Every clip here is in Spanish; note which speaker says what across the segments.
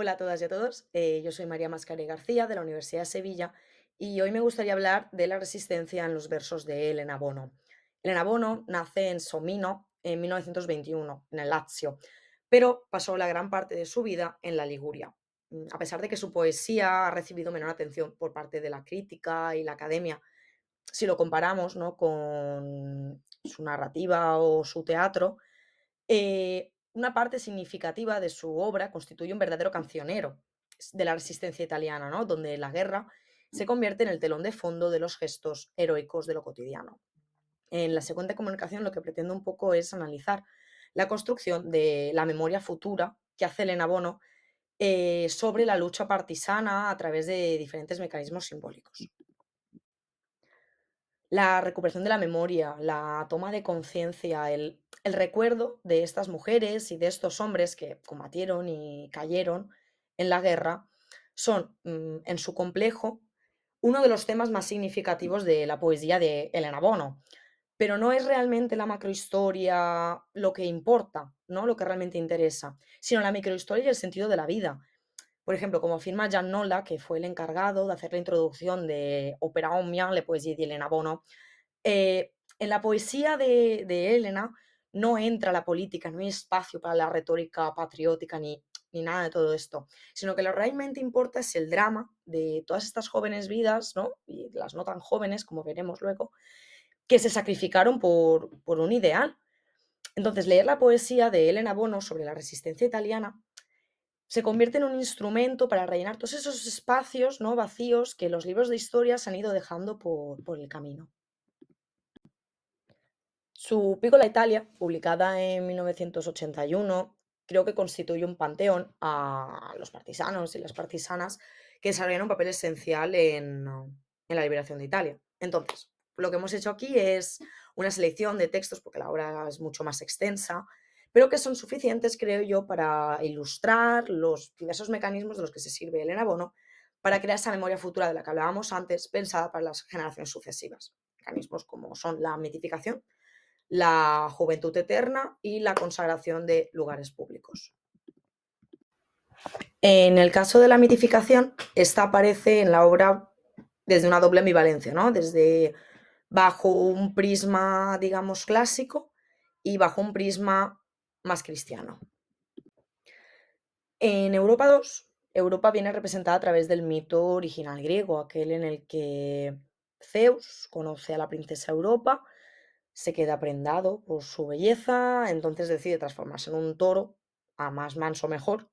Speaker 1: Hola a todas y a todos, yo soy María Mascaré García de la Universidad de Sevilla y hoy me gustaría hablar de la resistencia en los versos de Elena Bono. Elena Bono nace en Somino en 1921, en el Lazio, pero pasó la gran parte de su vida en la Liguria. A pesar de que su poesía ha recibido menor atención por parte de la crítica y la academia, si lo comparamos, ¿no?, con su narrativa o su teatro, una parte significativa de su obra constituye un verdadero cancionero de la resistencia italiana, ¿no? Donde la guerra se convierte en el telón de fondo de los gestos heroicos de lo cotidiano. En la segunda comunicación lo que pretendo un poco es analizar la construcción de la memoria futura que hace Elena Bono sobre la lucha partisana a través de diferentes mecanismos simbólicos. La recuperación de la memoria, la toma de conciencia, el recuerdo de estas mujeres y de estos hombres que combatieron y cayeron en la guerra son, en su complejo, uno de los temas más significativos de la poesía de Elena Bono. Pero no es realmente la macrohistoria lo que importa, ¿no? Lo que realmente interesa, sino la microhistoria y el sentido de la vida. Por ejemplo, como afirma Jan Nolla, que fue el encargado de hacer la introducción de Opera Omnia, le poesie di Elena Bono, en la poesía de Elena no entra la política, no hay espacio para la retórica patriótica ni nada de todo esto, sino que lo realmente importa es el drama de todas estas jóvenes vidas, ¿no? Y las no tan jóvenes, como veremos luego, que se sacrificaron por un ideal. Entonces, leer la poesía de Elena Bono sobre la resistencia italiana se convierte en un instrumento para rellenar todos esos espacios, ¿no?, vacíos que los libros de historia se han ido dejando por el camino. Su Piccola Italia, publicada en 1981, creo que constituye un panteón a los partisanos y las partisanas que desarrollaron un papel esencial en la liberación de Italia. Entonces, lo que hemos hecho aquí es una selección de textos, porque la obra es mucho más extensa, pero que son suficientes, creo yo, para ilustrar los diversos mecanismos de los que se sirve Elena Bono para crear esa memoria futura de la que hablábamos antes, pensada para las generaciones sucesivas. Mecanismos como son la mitificación, la juventud eterna y la consagración de lugares públicos. En el caso de la mitificación, esta aparece en la obra desde una doble ambivalencia, ¿no? Desde bajo un prisma, digamos, clásico y bajo un prisma más cristiano. En Europa 2, Europa viene representada a través del mito original griego, aquel en el que Zeus conoce a la princesa Europa, se queda prendado por su belleza, entonces decide transformarse en un toro, a más manso mejor,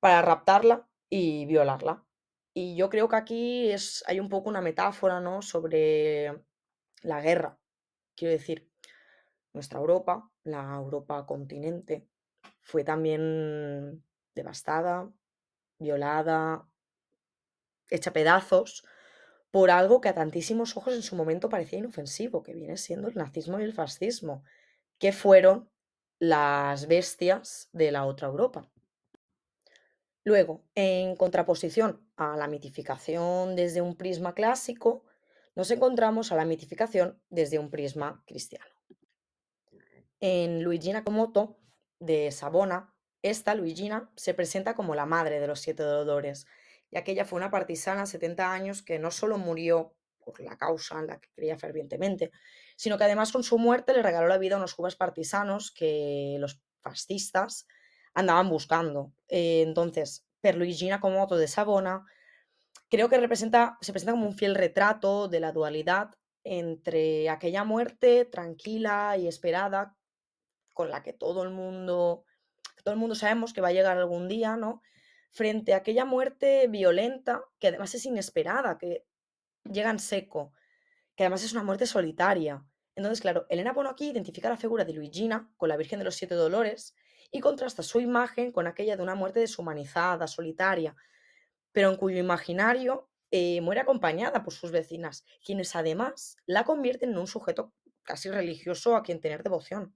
Speaker 1: para raptarla y violarla. Y yo creo que aquí hay un poco una metáfora, ¿no?, sobre la guerra. Quiero decir, nuestra Europa, la Europa continente, fue también devastada, violada, hecha pedazos por algo que a tantísimos ojos en su momento parecía inofensivo, que viene siendo el nazismo y el fascismo, que fueron las bestias de la otra Europa. Luego, en contraposición a la mitificación desde un prisma clásico, nos encontramos a la mitificación desde un prisma cristiano. En Luigina Komoto, de Savona, esta Luigina se presenta como la madre de los siete dolores, ya que ella fue una partisana 70 años que no solo murió por la causa en la que creía fervientemente, sino que además con su muerte le regaló la vida a unos jóvenes partisanos que los fascistas andaban buscando. Entonces, per Luigina Komoto de Savona, creo que se presenta como un fiel retrato de la dualidad entre aquella muerte tranquila y esperada con la que todo el mundo sabemos que va a llegar algún día, ¿no? Frente a aquella muerte violenta, que además es inesperada, que llega en seco, que además es una muerte solitaria. Entonces, claro, Elena Bono aquí identifica la figura de Luigina con la Virgen de los Siete Dolores y contrasta su imagen con aquella de una muerte deshumanizada, solitaria, pero en cuyo imaginario muere acompañada por sus vecinas, quienes además la convierten en un sujeto casi religioso a quien tener devoción.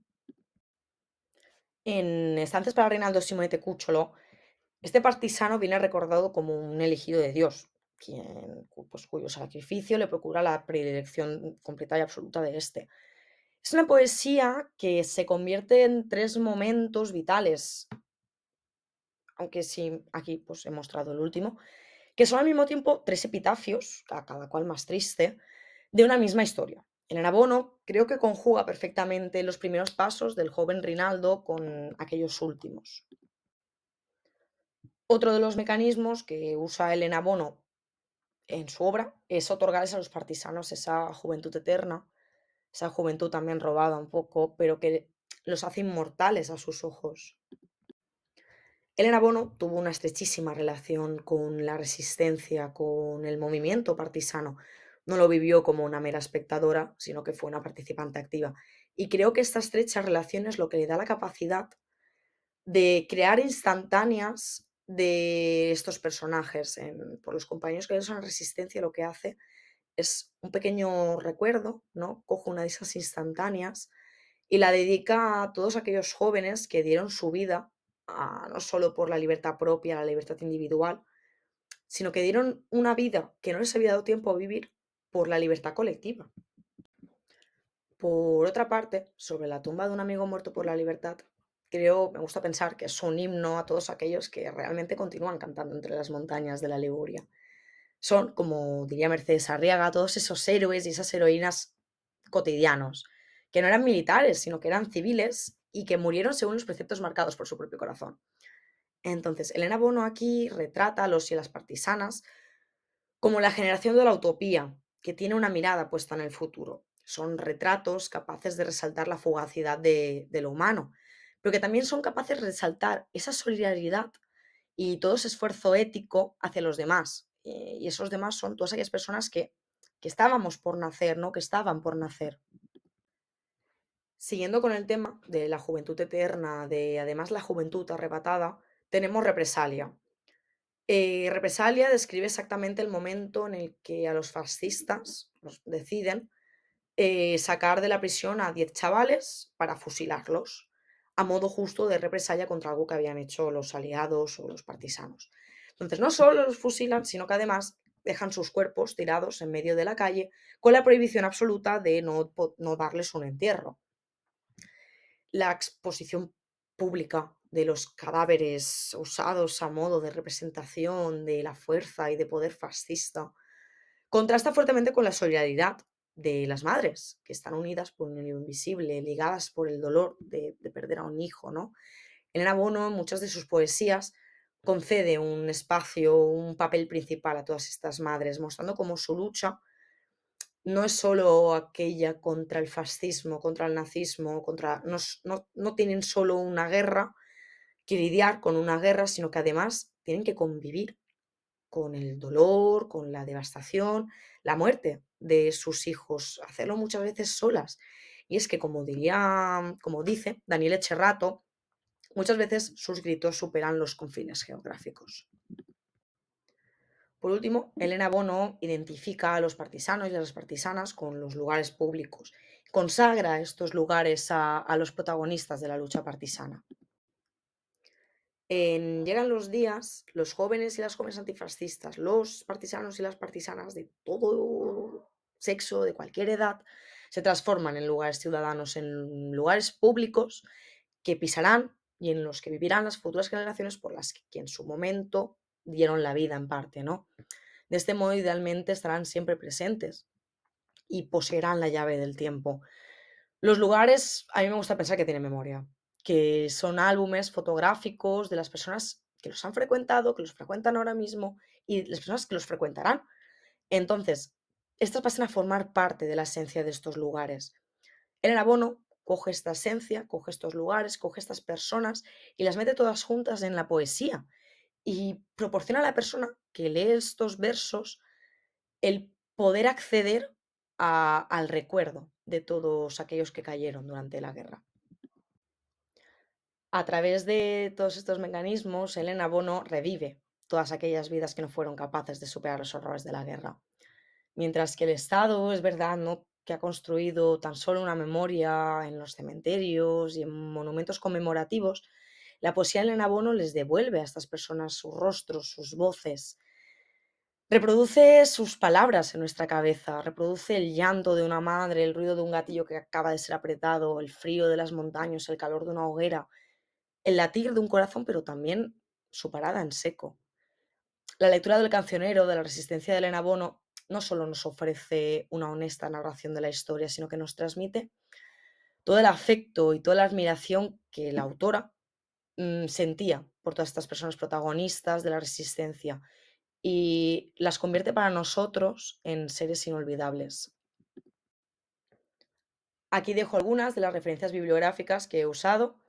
Speaker 1: En Estancias para Reinaldo Simonete Cúcholo, este partisano viene recordado como un elegido de Dios, pues, cuyo sacrificio le procura la predilección completa y absoluta de este. Es una poesía que se convierte en tres momentos vitales aunque sí, aquí pues he mostrado el último, que son al mismo tiempo tres epitafios, cada cual más triste, de una misma historia. Elena Bono creo que conjuga perfectamente los primeros pasos del joven Rinaldo con aquellos últimos. Otro de los mecanismos que usa Elena Bono en su obra es otorgarles a los partisanos esa juventud eterna, esa juventud también robada un poco, pero que los hace inmortales a sus ojos. Elena Bono tuvo una estrechísima relación con la resistencia, con el movimiento partisano. No lo vivió como una mera espectadora, sino que fue una participante activa. Y creo que esta estrecha relación es lo que le da la capacidad de crear instantáneas de estos personajes. Por los compañeros que son en resistencia, lo que hace es un pequeño recuerdo, ¿no? Coge una de esas instantáneas y la dedica a todos aquellos jóvenes que dieron su vida, no solo por la libertad propia, la libertad individual, sino que dieron una vida que no les había dado tiempo a vivir por la libertad colectiva. Por otra parte, sobre la tumba de un amigo muerto por la libertad, me gusta pensar que es un himno a todos aquellos que realmente continúan cantando entre las montañas de la Liguria. Son, como diría Mercedes Arriaga, todos esos héroes y esas heroínas cotidianos, que no eran militares, sino que eran civiles y que murieron según los preceptos marcados por su propio corazón. Entonces, Elena Bono aquí retrata a los y las partisanas como la generación de la utopía, que tiene una mirada puesta en el futuro. Son retratos capaces de resaltar la fugacidad de lo humano, pero que también son capaces de resaltar esa solidaridad y todo ese esfuerzo ético hacia los demás. Y esos demás son todas aquellas personas que estábamos por nacer, ¿no? Que estaban por nacer. Siguiendo con el tema de la juventud eterna, de además la juventud arrebatada, tenemos Represalia. Represalia describe exactamente el momento en el que a los fascistas deciden sacar de la prisión a 10 chavales para fusilarlos, a modo justo de represalia contra algo que habían hecho los aliados o los partisanos. Entonces, no solo los fusilan, sino que además dejan sus cuerpos tirados en medio de la calle con la prohibición absoluta de no darles un entierro. La exposición pública de los cadáveres usados a modo de representación de la fuerza y de poder fascista contrasta fuertemente con la solidaridad de las madres, que están unidas por un hilo invisible, ligadas por el dolor de perder a un hijo, ¿no? Elena Bono, en muchas de sus poesías, concede un espacio, un papel principal a todas estas madres, mostrando cómo su lucha no es solo aquella contra el fascismo, contra el nazismo, no tienen solo una guerra que lidiar con una guerra, sino que además tienen que convivir con el dolor, con la devastación, la muerte de sus hijos, hacerlo muchas veces solas. Y es que, como dice Daniel Echerrato, muchas veces sus gritos superan los confines geográficos. Por último, Elena Bono identifica a los partisanos y a las partisanas con los lugares públicos, consagra estos lugares a los protagonistas de la lucha partisana. Llegan los días, los jóvenes y las jóvenes antifascistas, los partisanos y las partisanas de todo sexo, de cualquier edad, se transforman en lugares ciudadanos, en lugares públicos que pisarán y en los que vivirán las futuras generaciones por las que en su momento dieron la vida en parte, ¿no? De este modo, idealmente, estarán siempre presentes y poseerán la llave del tiempo. Los lugares, a mí me gusta pensar que tienen memoria, que son álbumes fotográficos de las personas que los han frecuentado, que los frecuentan ahora mismo y las personas que los frecuentarán. Entonces, estas pasan a formar parte de la esencia de estos lugares. Elena Bono coge esta esencia, coge estos lugares, coge estas personas y las mete todas juntas en la poesía y proporciona a la persona que lee estos versos el poder acceder al recuerdo de todos aquellos que cayeron durante la guerra. A través de todos estos mecanismos, Elena Bono revive todas aquellas vidas que no fueron capaces de superar los horrores de la guerra. Mientras que el Estado, es verdad, ¿no?, que ha construido tan solo una memoria en los cementerios y en monumentos conmemorativos, la poesía de Elena Bono les devuelve a estas personas sus rostros, sus voces. Reproduce sus palabras en nuestra cabeza, reproduce el llanto de una madre, el ruido de un gatillo que acaba de ser apretado, el frío de las montañas, el calor de una hoguera, el latir de un corazón, pero también su parada en seco. La lectura del cancionero de la resistencia de Elena Bono no solo nos ofrece una honesta narración de la historia, sino que nos transmite todo el afecto y toda la admiración que la autora sentía por todas estas personas protagonistas de la resistencia y las convierte para nosotros en seres inolvidables. Aquí dejo algunas de las referencias bibliográficas que he usado.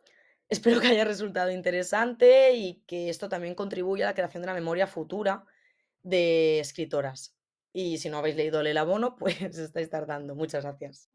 Speaker 1: Espero que haya resultado interesante y que esto también contribuya a la creación de la memoria futura de escritoras. Y si no habéis leído El Abono, pues estáis tardando. Muchas gracias.